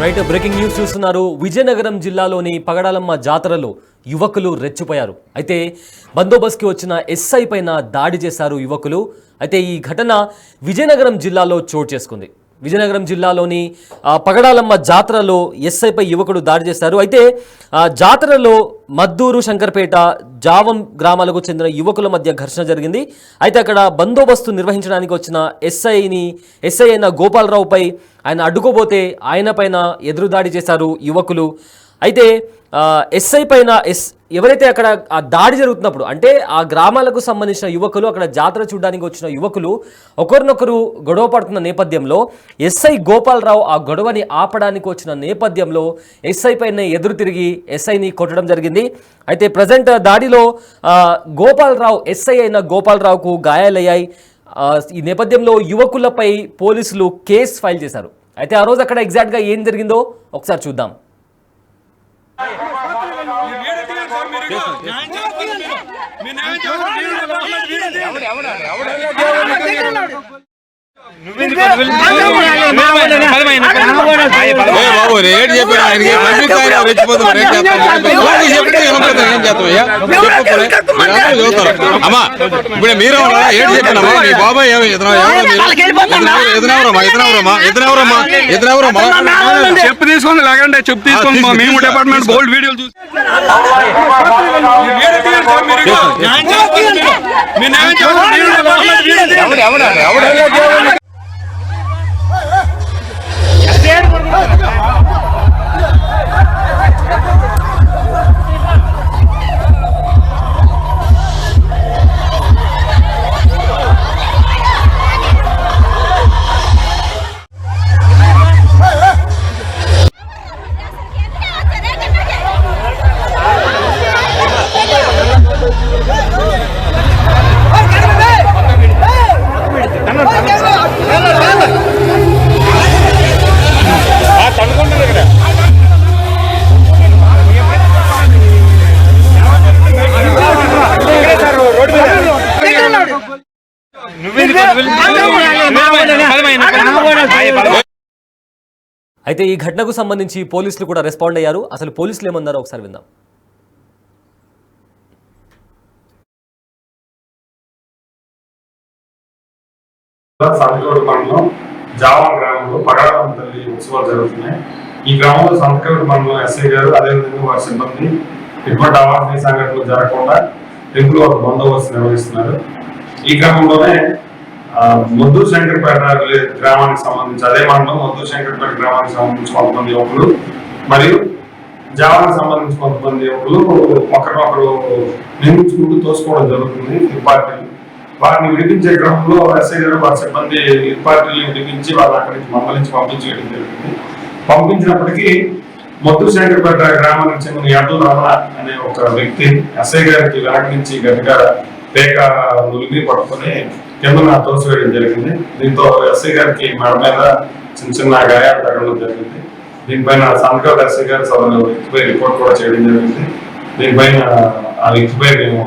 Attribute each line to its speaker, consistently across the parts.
Speaker 1: Right breaking news చూస్తున్నారు. విజయనగరం జిల్లాలోని పగడాలమ్మ జాతరలో యువకులు రెచ్చిపోయారు. అయితే బందోబస్తుకి వచ్చిన ఎస్ఐ పైన దాడి చేశారు యువకులు. అయితే ఈ ఘటన విజయనగరం జిల్లాలో చోటు చేసుకుంది. విజయనగరం జిల్లాలోని పగడాలమ్మ జాతరలో ఎస్ఐపై యువకుడు దాడి చేశారు. అయితే జాతరలో మద్దూరు, శంకర్పేట, జావం గ్రామాలకు చెందిన యువకుల మధ్య ఘర్షణ జరిగింది. అయితే అక్కడ బందోబస్తు నిర్వహించడానికి వచ్చిన ఎస్ఐ అయిన గోపాలరావుపై ఆయన అడ్డుకోబోతే ఆయన పైన ఎదురుదాడి చేశారు యువకులు. అయితే ఎస్ఐ పైన ఎవరైతే అక్కడ ఆ దాడి జరుగుతున్నప్పుడు అంటే ఆ గ్రామాలకు సంబంధించిన యువకులు, అక్కడ జాతర చూడడానికి వచ్చిన యువకులు ఒకరినొకరు గొడవ పడుతున్న నేపథ్యంలో ఎస్ఐ గోపాలరావు ఆ గొడవని ఆపడానికి వచ్చిన నేపథ్యంలో ఎస్ఐ పైన ఎదురు తిరిగి ఎస్ఐని కొట్టడం జరిగింది. అయితే ప్రజెంట్ దాడిలో ఎస్ఐ అయిన గోపాలరావుకు గాయాలయ్యాయి. ఈ నేపథ్యంలో యువకులపై పోలీసులు కేసు ఫైల్ చేశారు. అయితే ఆ రోజు అక్కడ ఎగ్జాక్ట్గా ఏం జరిగిందో ఒకసారి చూద్దాం.
Speaker 2: బాబు రేట్ చెప్పిన ఆయనకి అమ్మా ఇప్పుడు మీరు ఏడు చెప్పినమ్మా మీ బాబాయ్ ఎదురెవరమ్మా
Speaker 3: చెప్పు తీసుకోండి, లేకంటే చెప్పు తీసుకోండి. మేము డిపార్ట్మెంట్ గోల్డ్ వీడియోలు చూసి
Speaker 1: అయితే ఈ ఘటనకు సంబంధించి పోలీసులు కూడా రెస్పాండ్ అయ్యారు. అసలు పోలీసులు ఏమన్నారో ఒకసారి విందాం.
Speaker 4: జావన్ గ్రామంలో పగడాలమ్మ తల్లి ఉత్సవాలు జరుగుతున్నాయి. ఈ గ్రామంలో సంతకూరు మండలం ఎస్ఐ గారు అదేవిధంగా వారి సిబ్బంది ఎటువంటి అవాంఛనీయ సంఘటనలు జరగకుండా టెంపుల్ ఒక బందోబస్తు నిర్వహిస్తున్నారు. ఈ క్రమంలోనే మద్దూరు శంకర్పేట గ్రామానికి సంబంధించి అదే మండలం మద్దూరు శంకర్పేట గ్రామానికి సంబంధించి కొంతమంది యువకులు మరియు జావానికి సంబంధించి కొంతమంది యువకులు ఒకరినొకరు నిర్మించుకుంటూ తోసుకోవడం జరుగుతుంది. పార్టీలు వారిని విడిపించే క్రమంలో ఎస్ఐ గారు వారి సిబ్బంది పార్టీలను విడిపించి వాళ్ళు అక్కడి నుంచి మందలించి పంపించడం జరిగింది. పంపించినప్పటికీ మద్దూరు శంకర్పేట గ్రామానికి చెందిన యాదవ్ రమణ అనే ఒక వ్యక్తి ఎస్ఐ గారికి వెనక నుంచి గట్టిగా పేక నులిమి పట్టుకొని కింద తోసివేయడం జరిగింది. దీంతో ఎస్ఐ గారికి మెడ మీద చిన్న చిన్న గాయాలు తగ్గడం జరిగింది. దీనిపైన సంతకాల ఎస్ఐ గారు సదరు వ్యక్తిపై రిపోర్ట్ కూడా చేయడం జరిగింది. దీనిపైన ఆ వ్యక్తిపై మేము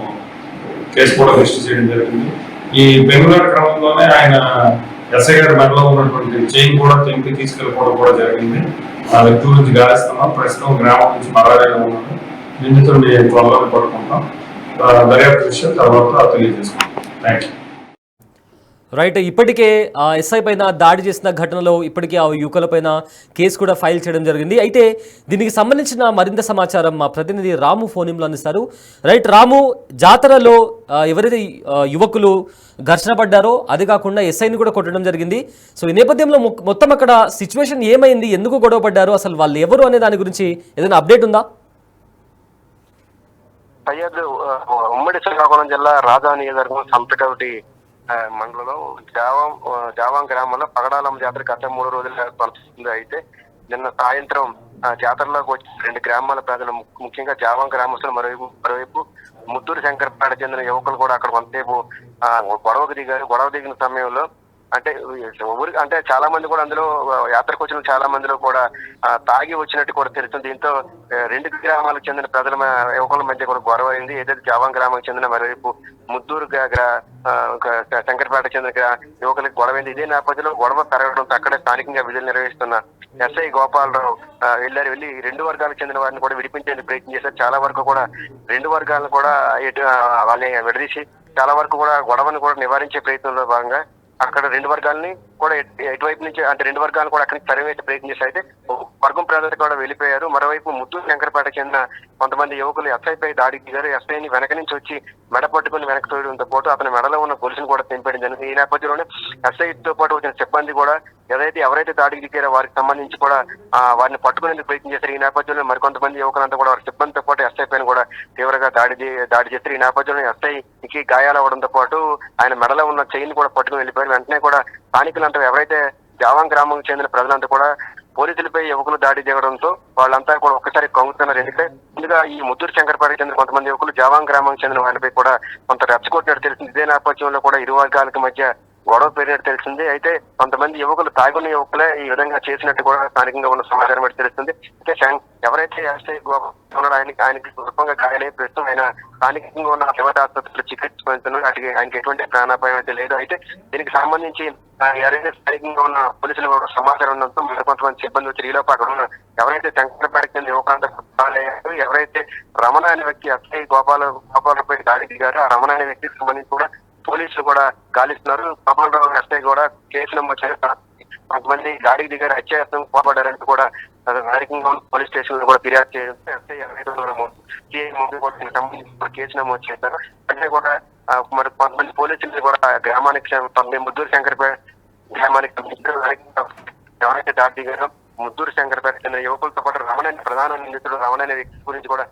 Speaker 4: కేసు కూడా రిజిస్టర్ చేయడం జరిగింది. ఈ బెంగళూరు క్రమంలోనే ఆయన ఎస్ఐ గారి మెడలో ఉన్నటువంటి చైన్ కూడా తెంపి తీసుకెళ్ళిపోవడం కూడా జరిగింది. ఆ వ్యక్తి గురించి గాలిస్తున్నాం. ప్రస్తుతం గ్రామం నుంచి మరారీలో ఉన్నాము. నిందితుడిని త్వరలో పడుకుంటాం. దర్యాప్తు విషయం తర్వాత తెలియజేసుకుంటాం. Thank you.
Speaker 1: రైట్, ఇప్పటికే ఆ ఎస్ఐ పైన దాడి చేసిన ఘటనలో ఇప్పటికే ఆ యువకులపైన కేసు కూడా ఫైల్ చేయడం జరిగింది. అయితే దీనికి సంబంధించిన మరింత సమాచారం మా ప్రతినిధి రాము ఫోన్లో అందిస్తారు. రైట్ రాము, జాతరలో ఎవరైతే యువకులు ఘర్షణ పడ్డారో అది కాకుండా ఎస్ఐని కూడా కొట్టడం జరిగింది. సో ఈ నేపథ్యంలో మొత్తం అక్కడ సిచ్యువేషన్ ఏమైంది, ఎందుకు గొడవ పడ్డారు, అసలు వాళ్ళు ఎవరు అనే దాని గురించి ఏదైనా అప్డేట్ ఉందా?
Speaker 5: సయ్యద్ ఉమ్మడి శ్రీకాకుళం జిల్లా రాజా నియోజకవర్గం సంతకవటి మండలంలో జావం గ్రామంలో పగడాలమ్మ జాతర గత 3 రోజులుగా కొనసాగుతుంది. అయితే నిన్న సాయంత్రం జాతరలోకి వచ్చి 2 గ్రామాల ప్రజలు, ముఖ్యంగా జావం గ్రామస్తులు, మరోవైపు ముద్దూరు శంకర్పేట చెందిన యువకులు కూడా అక్కడ కొంతసేపు గొడవకు దిగారు. గొడవ దిగిన సమయంలో అంటే చాలా మంది కూడా అందులో యాత్రకు వచ్చిన చాలా మందిలో కూడా తాగి వచ్చినట్టు కూడా తెలుస్తుంది. దీంతో 2 గ్రామాలకు చెందిన ప్రజల యువకుల మధ్య కూడా గొడవ అయింది. ఏదైతే జావం గ్రామానికి చెందిన మరోవైపు ముద్దూరు శంకర్పేట చెందిన యువకులకు గొడవ అయింది. ఇదే నేపథ్యంలో గొడవ పెరగడంతో అక్కడే స్థానికంగా విధులు నిర్వహిస్తున్న ఎస్ఐ గోపాలరావు వెళ్ళి 2 వర్గాలకు చెందిన వారిని కూడా విడిపించేందుకు ప్రయత్నం చేశారు. చాలా వరకు కూడా 2 వర్గాలను కూడా వాళ్ళని విడదీసి చాలా వరకు కూడా గొడవను కూడా నివారించే ప్రయత్నంలో భాగంగా అక్కడ 2 వర్గాలని కూడా ఎటువైపు నుంచి అంటే 2 వర్గాలను కూడా అక్కడికి తరివేసే ప్రయత్నం చేసి అయితే వర్గం ప్రజలు కూడా వెళ్ళిపోయారు. మరోవైపు ముద్దూరు శంకరపేట చెందిన కొంతమంది యువకులు ఎస్ఐపై దాడికి దిగారు. ఎస్ఐని వెనక నుంచి వచ్చి మెడ పట్టుకుని వెనక తోయడంతో పాటు అతని మెడలో ఉన్న గొలుసును కూడా తెంపేయడం జరిగింది. ఈ నేపథ్యంలోనే ఎస్ఐతో పాటు వచ్చిన సిబ్బంది కూడా ఎవరైతే దాడికి దిగారో వారికి సంబంధించి కూడా వారిని పట్టుకునేందుకు ప్రయత్నం చేశారు. ఈ నేపథ్యంలో మరికొంతమంది యువకులంతా కూడా వారి సిబ్బందితో పాటు ఎస్ఐ పైన కూడా తీవ్రంగా దాడి చేశారు. ఈ నేపథ్యంలో ఎస్ఐకి గాయాలవడంతో పాటు ఆయన మెడలో ఉన్న చైన్ కూడా పట్టుకుని వెళ్ళిపోయారు. వెంటనే కూడా స్థానికులంతా ఎవరైతే జావాం గ్రామానికి చెందిన ప్రజలంతా కూడా పోలీసులపై యువకులు దాడి చేయడంతో వాళ్ళంతా కూడా ఒక్కసారి కొంగుతున్నారు. ఎందుకంటే ముందుగా ఈ ముద్దూరు శంకరపేటకు చెందిన కొంతమంది యువకులు జావాం గ్రామానికి చెందిన వారిపై కూడా కొంత రెచ్చగొట్టినట్టు తెలిసింది. ఇదే నేపథ్యంలో కూడా 2 వర్గాలకు మధ్య గొడవ పెరిగినట్టు తెలిసింది. అయితే కొంతమంది యువకులు తాగున్న యువకులే ఈ విధంగా చేసినట్టు కూడా స్థానికంగా ఉన్న సమాచారం బట్టి తెలుస్తుంది. అయితే ఎవరైతే ఎస్ఐ ఉన్నాడో ఆయనకి స్వల్పంగా గాయాలే ప్రస్తుతం ఆయన స్థానికంగా ఉన్న ప్రైవేట్ ఆసుపత్రిలో చికిత్స పొందుతున్నారు. ఆయనకి ఎటువంటి ప్రాణాపాయం అయితే లేదు. అయితే దీనికి సంబంధించి ఎవరైతే స్థానికంగా ఉన్న పోలీసులు కూడా సమాచారం ఉండడంతో మరికొంతమంది సిబ్బంది వచ్చి ఈలోపు అక్కడ ఉన్న ఎవరైతే శంకరపేటకి చెందిన యువకులంతా ఎవరైతే రమణ అనే వ్యక్తి ఎస్ఐ గోపాలపై దాడి దిగారో ఆ రమణ అనే వ్యక్తికి సంబంధించి కూడా పోలీసులు కూడా గాలిస్తున్నారు. గోపాలరావు ఎస్ఐ కూడా కేసు నమోదు చేస్తారు. కొంతమంది దాడికి దిగారు, హత్యాయత్నం పాల్పడారంటూ కూడా స్థానికంగా పోలీస్ స్టేషన్ లో కూడా ఫిర్యాదు చేయడం ఎస్ఐ సంబంధించి కేసు నమోదు చేశారు. అంటే కూడా మరి కొంతమంది పోలీసులు కూడా గ్రామానికి ముద్దూరు శంకరపేట గ్రామానికి ఎవరైతే దాడి దిగారో ముద్దూరు శంకరపేట చెందిన యువకులతో పాటు రమణ ప్రధాన నిందితుడు రమణ అనే వ్యక్తి గురించి కూడా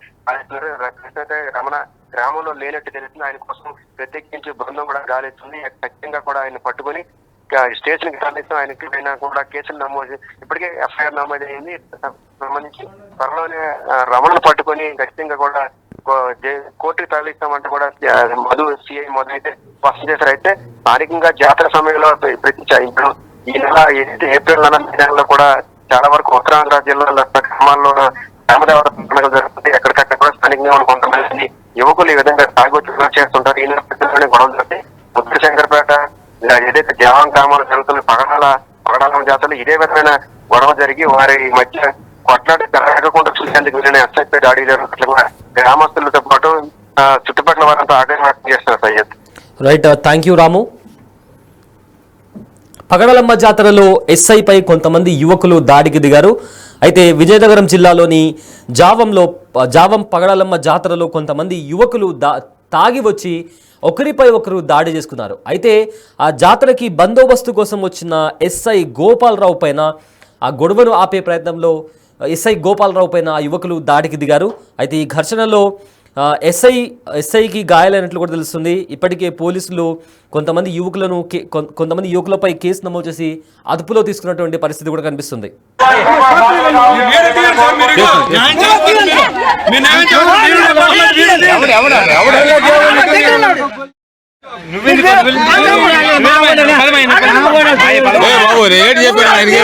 Speaker 5: రమణ గ్రామంలో లేనట్టు తెలిసింది. ఆయన కోసం ప్రత్యేకించి బృందం కూడా గాలిస్తుంది. ఖచ్చితంగా కూడా ఆయన పట్టుకుని స్టేషన్ కి తరలిస్తాం. ఆయనకి పైన కూడా కేసులు నమోదు ఇప్పటికే ఎఫ్ఐఆర్ నమోదు అయింది. సంబంధించి త్వరలోనే రమణను పట్టుకొని ఖచ్చితంగా కూడా కోర్టుకి తరలిస్తామంటే కూడా సిఐ మొదలైతే స్పష్టం చేశారు. అయితే స్థానికంగా జాతర సమయంలో ఇప్పుడు ఈ నెల ఏప్రిల్ నెలలో కూడా చాలా వరకు ఉత్తరాంధ్ర జిల్లాలో గ్రామాల్లో రామదేవత పండుగలు జరుగుతుంది. ఎక్కడికక్కడ కూడా స్థానికంగా ఉన్న కొంతమంది యువకులు ఈ విధంగా తాగొచ్చి చేస్తుంటారు. ఈ నేపథ్యంలోనే గొడవలు జరిగితే ముద్దూరు శంకరపేట ఏదైతే జావం గ్రామాలు జరుగుతున్న పగడాలం జాతరలో ఇదే విధమైన గొడవ జరిగి వారి మధ్య కొట్లాడి జరగకుండా చూసేందుకు వెళ్ళిన ఎస్ఐపై దాడి జరుగుతున్నట్లు కూడా గ్రామస్తులతో పాటు చుట్టుపక్కల వారంతా ఆగ్రహం వ్యక్తం చేస్తున్నారు. సయ్యద్
Speaker 1: రైట్, థ్యాంక్ యూ రాము. పగడాలమ్మ జాతరలో ఎస్ఐపై కొంతమంది యువకులు దాడికి దిగారు. అయితే విజయనగరం జిల్లాలోని జావం పగడాలమ్మ జాతరలో కొంతమంది యువకులు తాగి వచ్చి ఒకరిపై ఒకరు దాడి చేసుకున్నారు. అయితే ఆ జాతరకి బందోబస్తు కోసం వచ్చిన ఎస్ఐ గోపాలరావు పైన ఆ గొడవను ఆపే ప్రయత్నంలో ఎస్ఐ గోపాలరావు పైన ఆ యువకులు దాడికి దిగారు. అయితే ఈ ఘర్షణలో ఎస్ఐకి గాయాలైనట్లు కూడా తెలుస్తుంది. ఇప్పటికే పోలీసులు కొంతమంది యువకులపై కేసు నమోదు చేసి అదుపులో తీసుకున్నటువంటి పరిస్థితి కూడా కనిపిస్తుంది.
Speaker 2: బాబు రేట్ చెప్పారు ఆయనకి